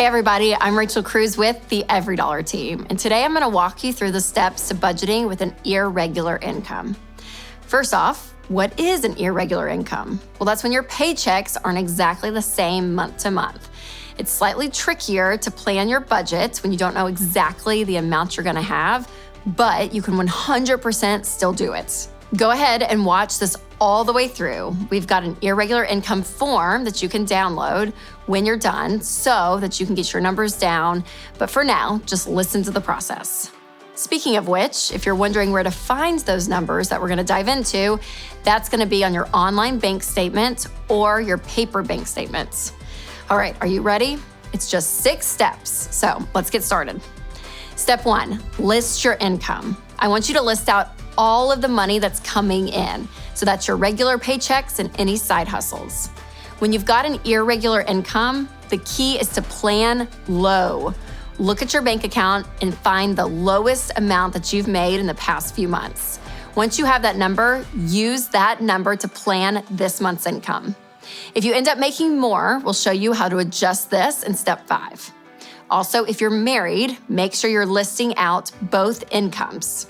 Hey everybody, I'm Rachel Cruz with the EveryDollar team, and today I'm gonna walk you through the steps to budgeting with an irregular income. First off, what is an irregular income? Well, that's when your paychecks aren't exactly the same month to month. It's slightly trickier to plan your budget when you don't know exactly the amount you're gonna have, but you can 100% still do it. Go ahead and watch this all the way through. We've got an irregular income form that you can download when you're done so that you can get your numbers down. But for now, just listen to the process. Speaking of which, if you're wondering where to find those numbers that we're gonna dive into, that's gonna be on your online bank statement or your paper bank statements. All right, are you ready? It's just 6 steps, so let's get started. Step 1, list your income. I want you to list out all of the money that's coming in. So that's your regular paychecks and any side hustles. When you've got an irregular income, the key is to plan low. Look at your bank account and find the lowest amount that you've made in the past few months. Once you have that number, use that number to plan this month's income. If you end up making more, we'll show you how to adjust this in step 5. Also, if you're married, make sure you're listing out both incomes.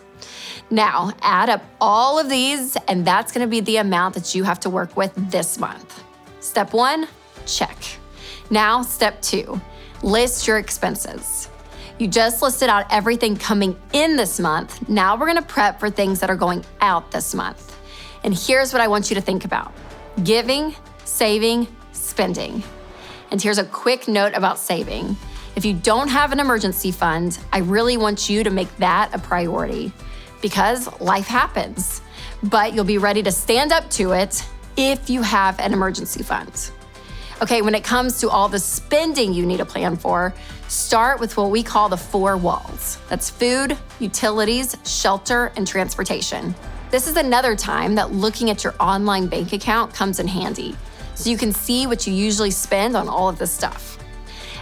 Now, add up all of these, and that's gonna be the amount that you have to work with this month. Step 1, check. Now, step 2, list your expenses. You just listed out everything coming in this month. Now we're gonna prep for things that are going out this month. And here's what I want you to think about: giving, saving, spending. And here's a quick note about saving. If you don't have an emergency fund, I really want you to make that a priority, because life happens, but you'll be ready to stand up to it if you have an emergency fund. Okay, when it comes to all the spending you need to plan for, start with what we call the 4 walls. That's food, utilities, shelter, and transportation. This is another time that looking at your online bank account comes in handy, so you can see what you usually spend on all of this stuff.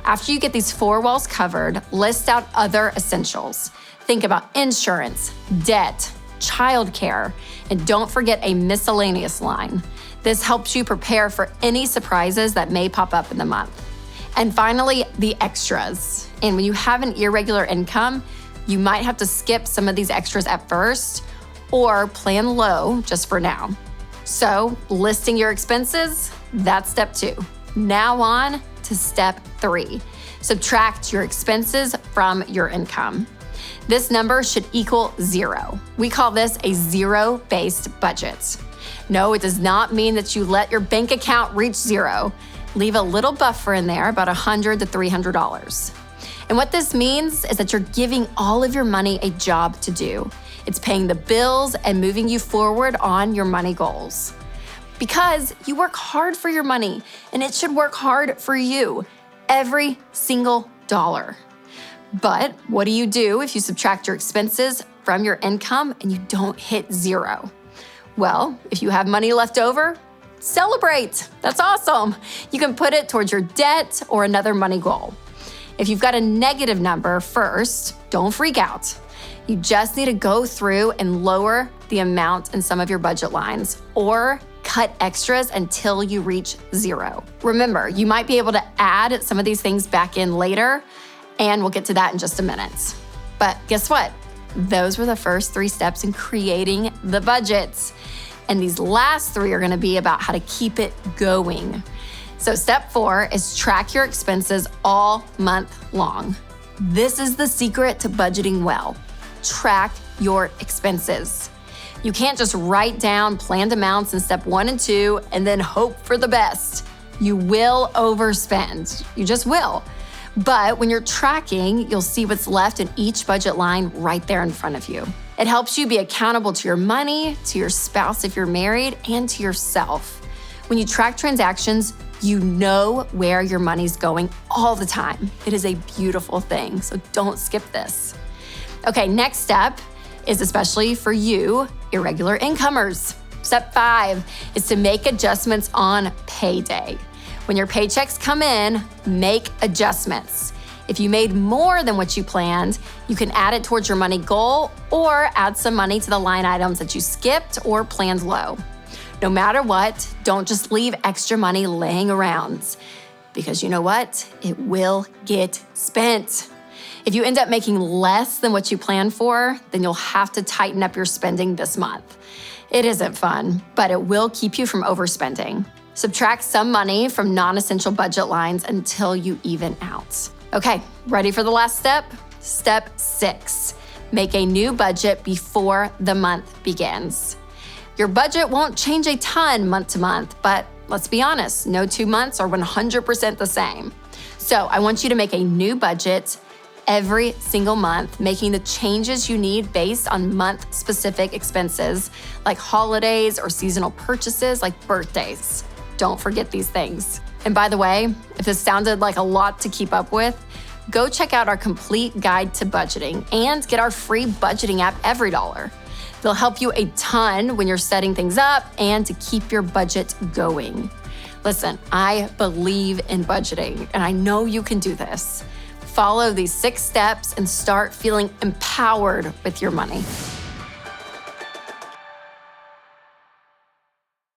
After you get these 4 walls covered, list out other essentials. Think about insurance, debt, childcare, and don't forget a miscellaneous line. This helps you prepare for any surprises that may pop up in the month. And finally, the extras. And when you have an irregular income, you might have to skip some of these extras at first or plan low just for now. So, listing your expenses, that's step 2. Now on to step 3. Subtract your expenses from your income. This number should equal 0. We call this a zero-based budget. No, it does not mean that you let your bank account reach 0. Leave a little buffer in there, about $100 to $300. And what this means is that you're giving all of your money a job to do. It's paying the bills and moving you forward on your money goals. Because you work hard for your money, and it should work hard for you, every single dollar. But what do you do if you subtract your expenses from your income and you don't hit 0? Well, if you have money left over, celebrate. That's awesome. You can put it towards your debt or another money goal. If you've got a negative number, first, don't freak out. You just need to go through and lower the amount in some of your budget lines or cut extras until you reach 0. Remember, you might be able to add some of these things back in later, and we'll get to that in just a minute. But guess what? Those were the first 3 steps in creating the budgets. And these last 3 are gonna be about how to keep it going. So step 4 is track your expenses all month long. This is the secret to budgeting well. Track your expenses. You can't just write down planned amounts in step 1 and 2 and then hope for the best. You will overspend. You just will. But when you're tracking, you'll see what's left in each budget line right there in front of you. It helps you be accountable to your money, to your spouse if you're married, and to yourself. When you track transactions, you know where your money's going all the time. It is a beautiful thing, so don't skip this. Okay, next step is especially for you, irregular incomers. Step 5 is to make adjustments on payday. When your paychecks come in, make adjustments. If you made more than what you planned, you can add it towards your money goal or add some money to the line items that you skipped or planned low. No matter what, don't just leave extra money laying around. because you know what? It will get spent. If you end up making less than what you planned for, then you'll have to tighten up your spending this month. It isn't fun, but it will keep you from overspending. Subtract some money from non-essential budget lines until you even out. Okay, ready for the last step? Step 6, make a new budget before the month begins. Your budget won't change a ton month to month, but let's be honest, no 2 months are 100% the same. So I want you to make a new budget every single month, making the changes you need based on month-specific expenses like holidays or seasonal purchases like birthdays. Don't forget these things. And by the way, if this sounded like a lot to keep up with, go check out our complete guide to budgeting and get our free budgeting app, Irregular. They'll help you a ton when you're setting things up and to keep your budget going. Listen, I believe in budgeting and I know you can do this. Follow these 6 steps and start feeling empowered with your money.